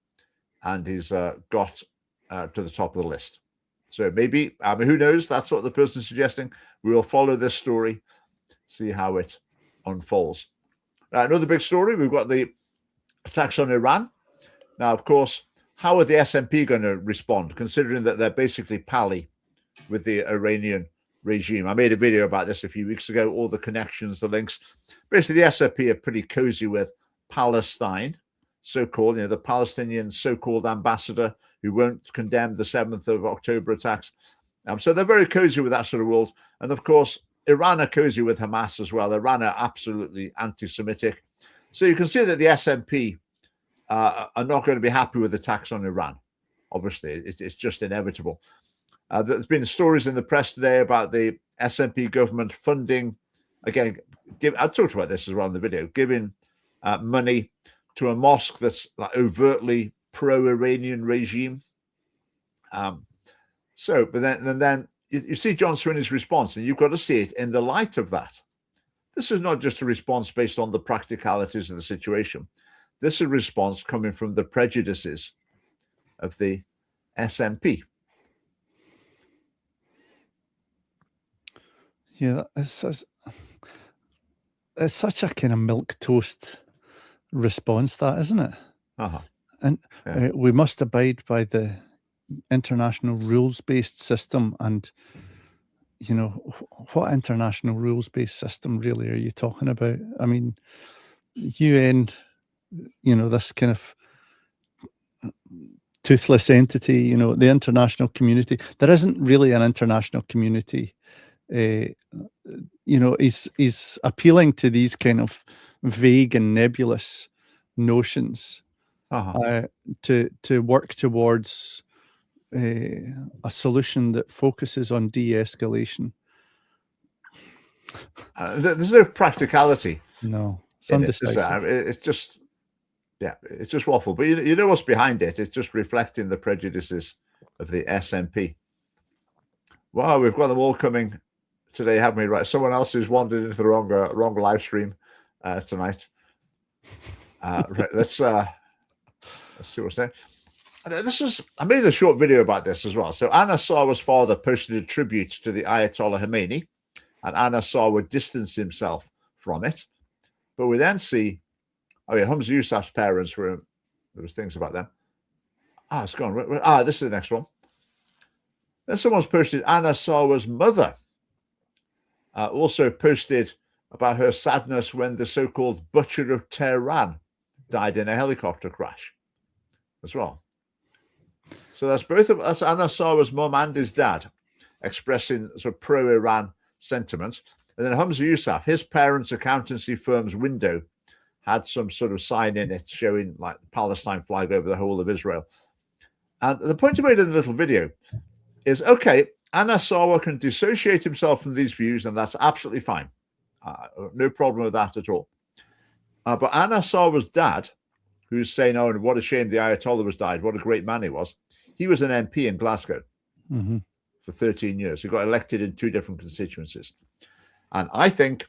and he's got to the top of the list. So maybe, who knows? That's what the person's suggesting. We will follow this story, see how it unfolds. Another big story, we've got the attacks on Iran. Now, of course, how are the SNP going to respond, considering that they're basically pally with the Iranian regime? I made a video about this a few weeks ago, all the connections, the links. Basically, the SNP are pretty cozy with Palestine, so-called, the Palestinian so-called ambassador who won't condemn the 7th of October attacks. So they're very cozy with that sort of world. And of course, Iran are cozy with Hamas as well. Iran are absolutely anti-Semitic. So you can see that the SNP are not going to be happy with attacks on Iran. Obviously, it's just inevitable. There's been stories in the press today about the SNP government funding, again, I talked about this as well in the video, giving money to a mosque that's like overtly pro-Iranian regime. But then you see John Swinney's response, and you've got to see it in the light of that. This is not just a response based on the practicalities of the situation. This is a response coming from the prejudices of the SNP. Yeah, it's such a kind of milquetoast response, that, isn't it? And we must abide by the international rules-based system. And, what international rules-based system really are you talking about? I mean, UN, this kind of toothless entity, the international community. There isn't really an international community. He's appealing to these kind of vague and nebulous notions to work towards a solution that focuses on de-escalation. There's no practicality. No, it's just, it's just waffle. But you know what's behind it? It's just reflecting the prejudices of the SNP. Wow, we've got them all coming today, haven't we? Right, someone else who's wandered into the wrong live stream tonight. Right, let's see what's next. I made a short video about this as well. So Anna Sarwar's father posted a tribute to the Ayatollah Khomeini, and Anna Sarwar distanced himself from it. But we then see, Hamza Yousaf's parents there was things about them. It's gone. This is the next one. Then someone's posted Anna Sarwar's mother also posted about her sadness when the so-called Butcher of Tehran died in a helicopter crash as well. So that's both of us, Anna Sarwar's mum and his dad, expressing sort of pro-Iran sentiments. And then Hamza Yousaf, his parents' accountancy firm's window had some sort of sign in it showing like the Palestine flag over the whole of Israel. And the point I made in the little video is, okay, Anna Sarwar can dissociate himself from these views, and that's absolutely fine. No problem with that at all. But Anna Sarwar's dad, who's saying, oh, and what a shame the Ayatollah was died, what a great man he was an MP in Glasgow for 13 years. He got elected in 2 different constituencies. And I think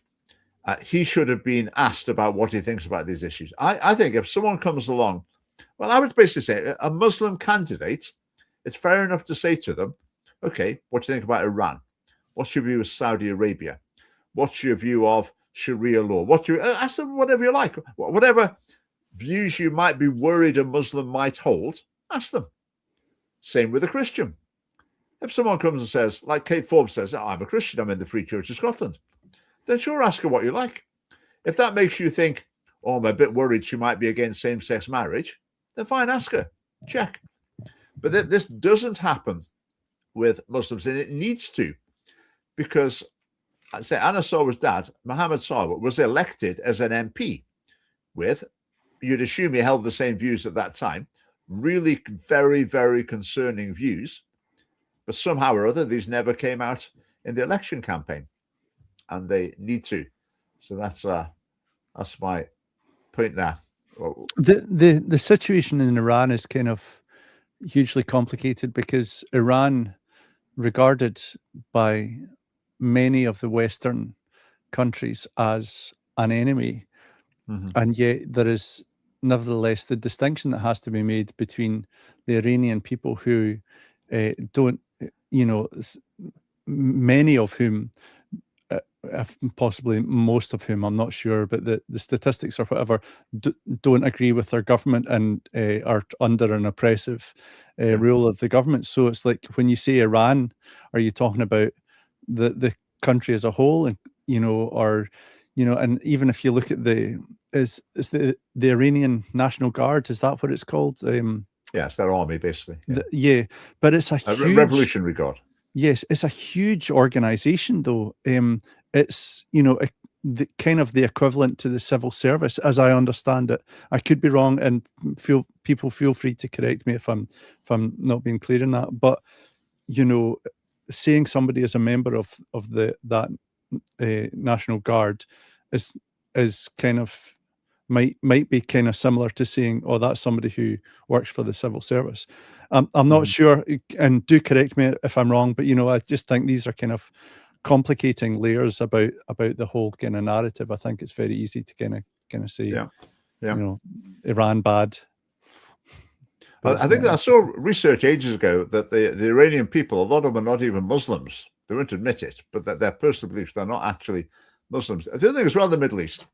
he should have been asked about what he thinks about these issues. I think if someone comes along, well, I would basically say a Muslim candidate, it's fair enough to say to them, okay, what do you think about Iran? What's your view of Saudi Arabia? What's your view of Sharia law? Ask them whatever you like. Whatever views you might be worried a Muslim might hold, ask them. Same with a Christian. If someone comes and says, like Kate Forbes says, I'm a Christian, I'm in the Free Church of Scotland, then sure, ask her what you like. If that makes you think, oh, I'm a bit worried she might be against same-sex marriage, then fine, ask her. Check. But this doesn't happen with Muslims, and it needs to, because I'd say Anna Sarwar's dad, Mohammed Sarwar, was elected as an MP with you'd assume he held the same views at that time. Really very, very concerning views. But somehow or other, these never came out in the election campaign. And they need to. So that's my point there. The situation in Iran is kind of hugely complicated because Iran, regarded by many of the Western countries as an enemy, and yet there is nevertheless the distinction that has to be made between the Iranian people who don't, many of whom, if possibly most of whom, I'm not sure, but the statistics or whatever, don't agree with their government and are under an oppressive rule of the government. So it's like when you say Iran, are you talking about the country as a whole, and and even if you look at the Iranian National Guard, is that what it's called? Yes, their army basically. But it's a huge Revolutionary Guard. Yes, it's a huge organization, though. It's the kind of the equivalent to the civil service, as I understand it. I could be wrong, and people feel free to correct me if I'm not being clear in that. But saying somebody is a member of that National Guard is kind of might be kind of similar to saying, oh, that's somebody who works for the civil service. I'm not sure, and do correct me if I'm wrong, but I just think these are kind of complicating layers about the whole kind of narrative. I think it's very easy to kind of say, Iran bad. I think I saw research ages ago that the Iranian people, a lot of them are not even Muslims. They won't admit it, but that their personal beliefs, they're not actually Muslims. The other thing as well, the Middle East,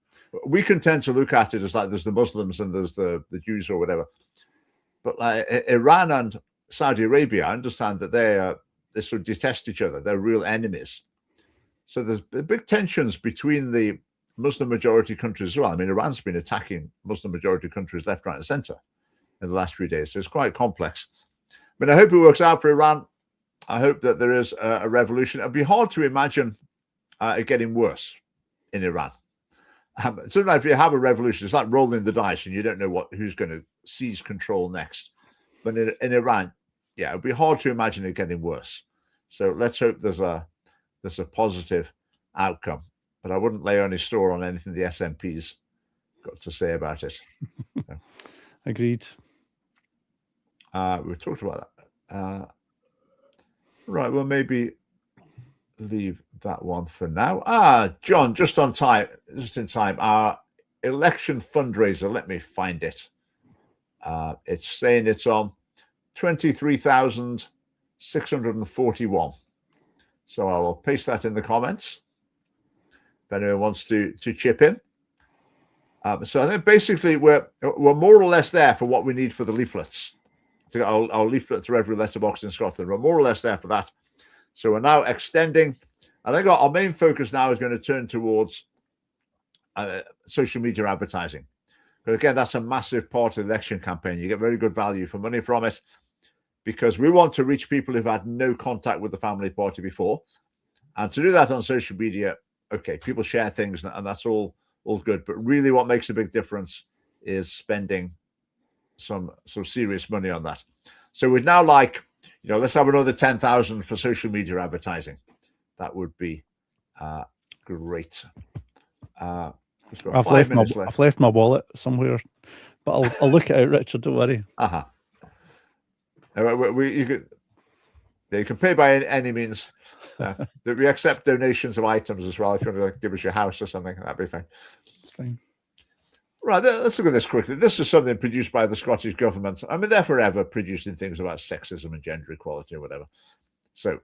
we can tend to look at it as like there's the Muslims and there's the Jews or whatever. But like Iran and Saudi Arabia, I understand that they sort of detest each other. They're real enemies. So there's big tensions between the Muslim majority countries as well. I mean, Iran's been attacking Muslim majority countries left, right, and center in the last few days. So it's quite complex. But I hope it works out for Iran. I hope that there is a revolution. It'd be hard to imagine it getting worse in Iran. Sometimes if you have a revolution, it's like rolling the dice and you don't know who's going to seize control next. But in Iran, it would be hard to imagine it getting worse. So let's hope there's a positive outcome. But I wouldn't lay any store on anything the SNP's got to say about it. Agreed. We talked about that. Right, well, maybe leave that one for now. John, just in time, our election fundraiser, let me find it. It's saying it's on 23,641. So I will paste that in the comments if anyone wants to chip in. So I think basically we're more or less there for what we need for the leaflets. To get our leaflet through every letterbox in Scotland. We're more or less there for that. So we're now extending. I think our main focus now is going to turn towards social media advertising. But again, that's a massive part of the election campaign. You get very good value for money from it because we want to reach people who've had no contact with the family party before. And to do that on social media, okay, people share things and that's all good. But really what makes a big difference is spending some serious money on that. So we'd now like, let's have another 10,000 for social media advertising. That would be great. I've left my wallet somewhere, but I'll look at it, Richard. Don't worry. You can pay by any means. We accept donations of items as well. If you want to give us your house or something, that'd be fine. It's fine. Right, let's look at this quickly. This is something produced by the Scottish government. I mean, they're forever producing things about sexism and gender equality or whatever. So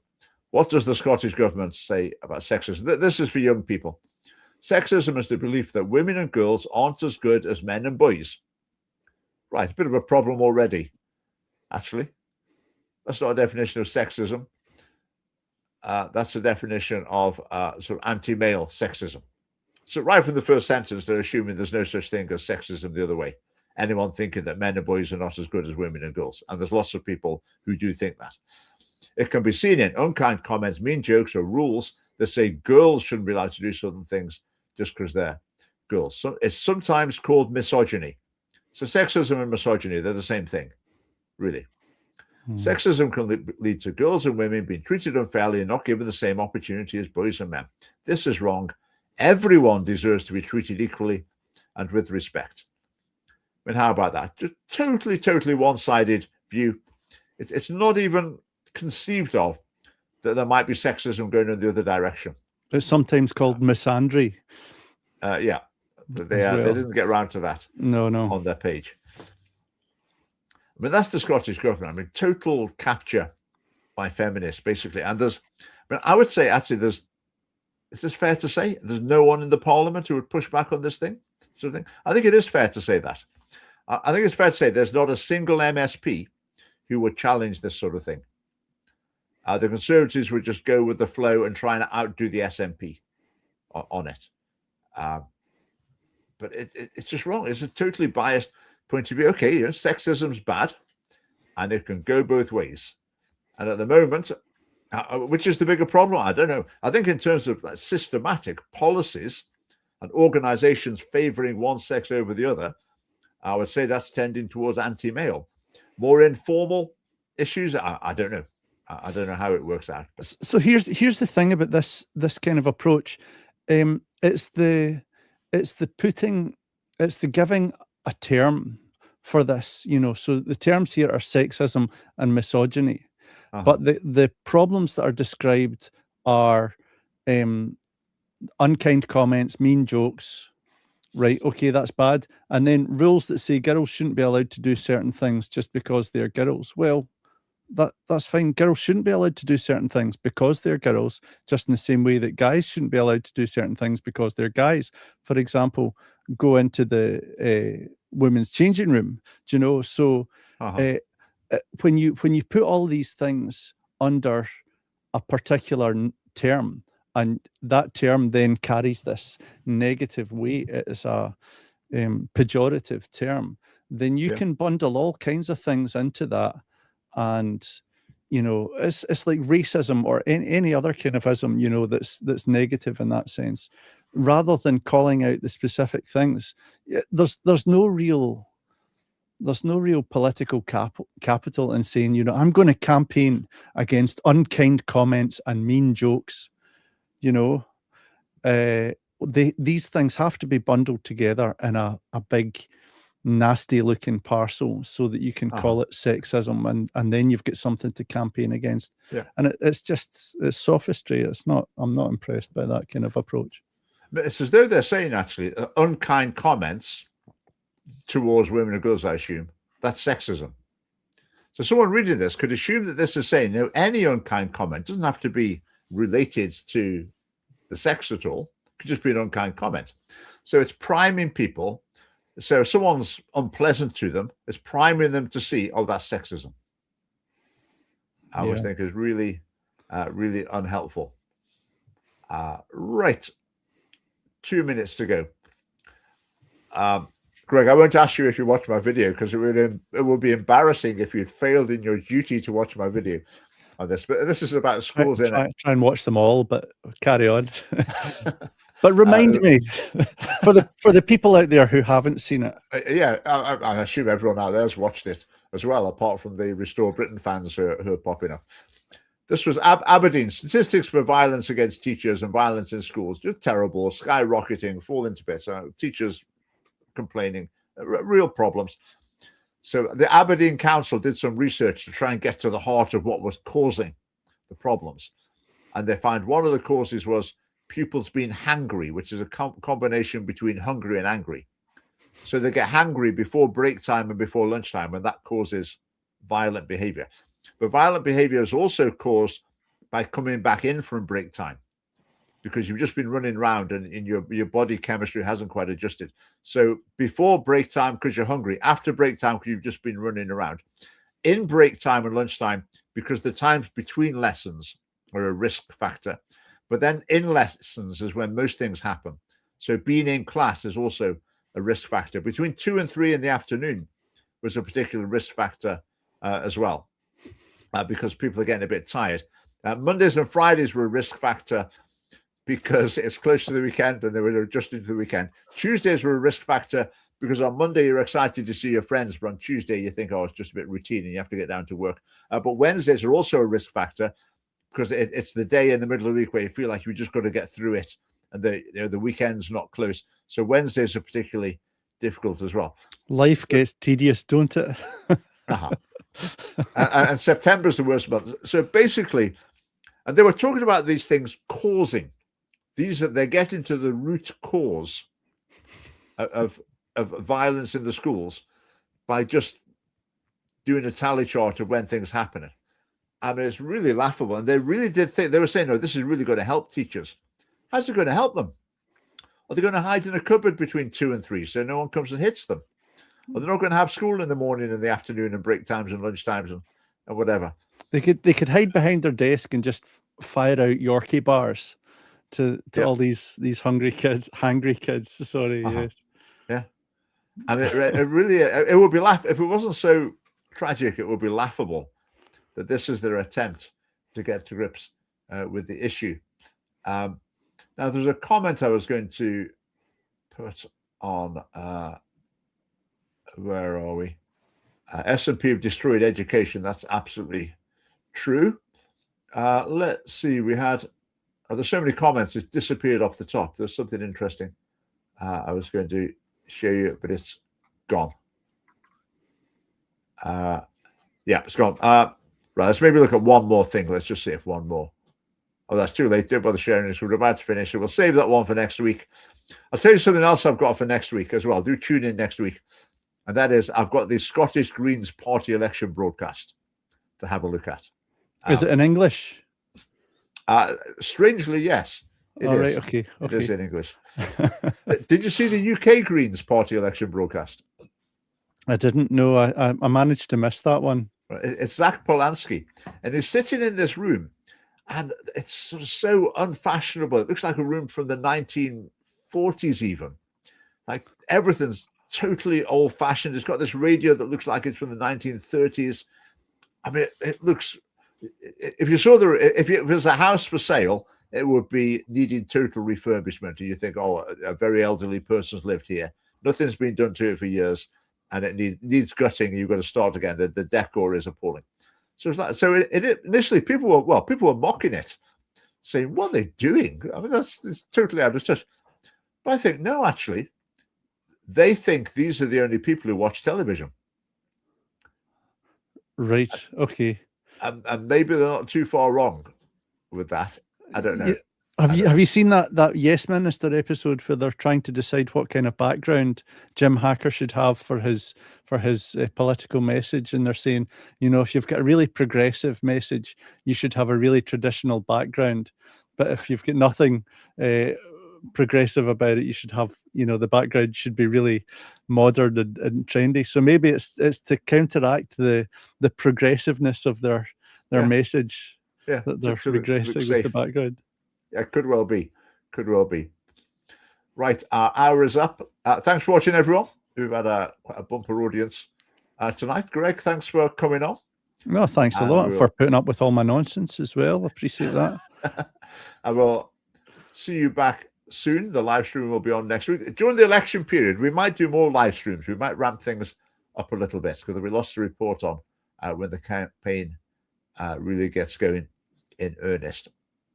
what does the Scottish government say about sexism? This is for young people. Sexism is the belief that women and girls aren't as good as men and boys. Right, a bit of a problem already, actually. That's not a definition of sexism. That's a definition of sort of anti-male sexism. So right from the first sentence, they're assuming there's no such thing as sexism the other way. Anyone thinking that men and boys are not as good as women and girls. And there's lots of people who do think that. It can be seen in unkind comments, mean jokes, or rules that say girls shouldn't be allowed to do certain things just because they're girls. So it's sometimes called misogyny. So sexism and misogyny, they're the same thing, really. Sexism can lead to girls and women being treated unfairly and not given the same opportunity as boys and men. This is wrong. Everyone deserves to be treated equally and with respect. I mean, how about that? Just totally one-sided view. It's not even conceived of that there might be sexism going in the other direction. It's sometimes called misandry. Yeah, they didn't get around to that. No, on their page. I mean, that's the Scottish government. I mean, total capture by feminists, basically. And I would say, actually, is this fair to say? There's no one in the Parliament who would push back on this thing? Sort of thing. I think it is fair to say that. I think it's fair to say there's not a single MSP who would challenge this sort of thing. The Conservatives would just go with the flow and try and outdo the SNP on it. But it's just wrong. It's a totally biased point of view. Okay, sexism's bad, and it can go both ways. And at the moment, which is the bigger problem? I don't know. I think in terms of systematic policies and organizations favoring one sex over the other, I would say that's tending towards anti-male. More informal issues, I don't know. I don't know how it works out. But. So here's the thing about this kind of approach. It's the giving a term for this, so the terms here are sexism and misogyny. But the problems that are described are unkind comments, mean jokes, right? Okay, that's bad. And then rules that say girls shouldn't be allowed to do certain things just because they're girls. Well, that's fine. Girls shouldn't be allowed to do certain things because they're girls, just in the same way that guys shouldn't be allowed to do certain things because they're guys. For example, go into the women's changing room, So when you put all these things under a particular term, and that term then carries this negative weight as a pejorative term, then you can bundle all kinds of things into that. And it's like racism or any other kind of ism, that's negative in that sense, rather than calling out the specific things. There's no real political capital in saying, I'm going to campaign against unkind comments and mean jokes. These things have to be bundled together in a big, nasty looking parcel so that you can call it sexism, and then you've got something to campaign against. And it's sophistry. I'm not impressed by that kind of approach. But it's as though they're saying, actually, unkind comments towards women and girls, I assume, that's sexism. So someone reading this could assume that this is saying, any unkind comment doesn't have to be related to the sex at all. It could just be an unkind comment. So it's priming people. So if someone's unpleasant to them, it's priming them to see, that's sexism. I always think is really, really unhelpful. Right. 2 minutes to go. Greg, I won't ask you if you watch my video because it would be embarrassing if you'd failed in your duty to watch my video on this. But this is about schools. Try and watch them all, but carry on. But remind me, for the people out there who haven't seen it. I assume everyone out there has watched it as well, apart from the Restore Britain fans who are popping up. This was Aberdeen. Statistics for violence against teachers and violence in schools, just terrible, skyrocketing, falling to bits. Teachers complaining, real problems. So the Aberdeen Council did some research to try and get to the heart of what was causing the problems. And they found one of the causes was pupils being hangry, which is a combination between hungry and angry. So they get hangry before break time and before lunchtime, and that causes violent behavior. But violent behavior is also caused by coming back in from break time, because you've just been running around and in your body chemistry hasn't quite adjusted. So before break time, because you're hungry, after break time, because you've just been running around. In break time and lunchtime, because the times between lessons are a risk factor. But then in lessons is when most things happen. So being in class is also a risk factor. Between 2 and 3 in the afternoon was a particular risk factor as well, because people are getting a bit tired. Mondays and Fridays were a risk factor because it's close to the weekend and they were adjusting to the weekend. Tuesdays were a risk factor because on Monday you're excited to see your friends, but on Tuesday you think, oh, it's just a bit routine and you have to get down to work. But Wednesdays are also a risk factor because it's the day in the middle of the week where you feel like you've just got to get through it, and the weekend's not close. So Wednesdays are particularly difficult as well. Life gets tedious, don't it? And September's the worst month. So basically, and they were talking about these things causing. They're getting to the root cause of violence in the schools by just doing a tally chart of when things happen. I mean, it's really laughable. And they really did think, they were saying, no, this is really going to help teachers. How's it going to help them? Are they going to hide in a cupboard between 2 and 3 so no one comes and hits them? Or they're not going to have school in the morning and the afternoon and break times and lunch times and whatever. They could hide behind their desk and just fire out Yorkie bars to all these hungry kids. Sorry, yes. Yeah. And it really, it would be if it wasn't so tragic, it would be laughable that this is their attempt to get to grips with the issue. Now, there's a comment I was going to put on, where are we? S&P have destroyed education. That's absolutely true. Let's see. We had, there's so many comments, it's disappeared off the top. There's something interesting I was going to show you, but it's gone. Yeah, it's gone. Right, let's maybe look at one more thing. Let's just see if one more. Oh, that's too late. Don't bother sharing this. We're about to finish. So we'll save that one for next week. I'll tell you something else I've got for next week as well. Do tune in next week. And that is, I've got the Scottish Greens party election broadcast to have a look at. Is it in English? Strangely, yes. It is. Right, okay. It is in English. Did you see the UK Greens party election broadcast? I didn't know. I managed to miss that one. It's Zach Polanski, and he's sitting in this room, and it's sort of so unfashionable. It looks like a room from the 1940s even. Like everything's totally old-fashioned. It's got this radio that looks like it's from the 1930s. I mean, it looks... If you saw if it was a house for sale, it would be needing total refurbishment. And you think, oh, a very elderly person's lived here. Nothing's been done to it for years, and it needs gutting. And you've got to start again. The decor is appalling. So it's like, initially people were mocking it, saying, "What are they doing?" I mean, it's totally out of touch. But I think no, actually, they think these are the only people who watch television. Right. Okay. And maybe they're not too far wrong with that. I don't know. Yeah. Have you seen that Yes Minister episode where they're trying to decide what kind of background Jim Hacker should have for his political message, and they're saying, if you've got a really progressive message, you should have a really traditional background, but if you've got nothing progressive about it, you should have, the background should be really modern and trendy. So maybe it's to counteract the progressiveness of their message. Yeah, that they're progressing with the background. Yeah, could well be. Right, our hour is up. Thanks for watching, everyone. We've had quite a bumper audience tonight. Greg, thanks for coming on. No, thanks a lot for putting up with all my nonsense as well. Appreciate that. I will see you back soon. The live stream will be on next week. During the election period, we might do more live streams. We might ramp things up a little bit because we lost a report on when the campaign really gets going in earnest.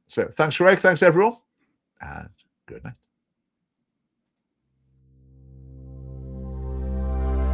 So thanks, Greg. Thanks, everyone. And good night.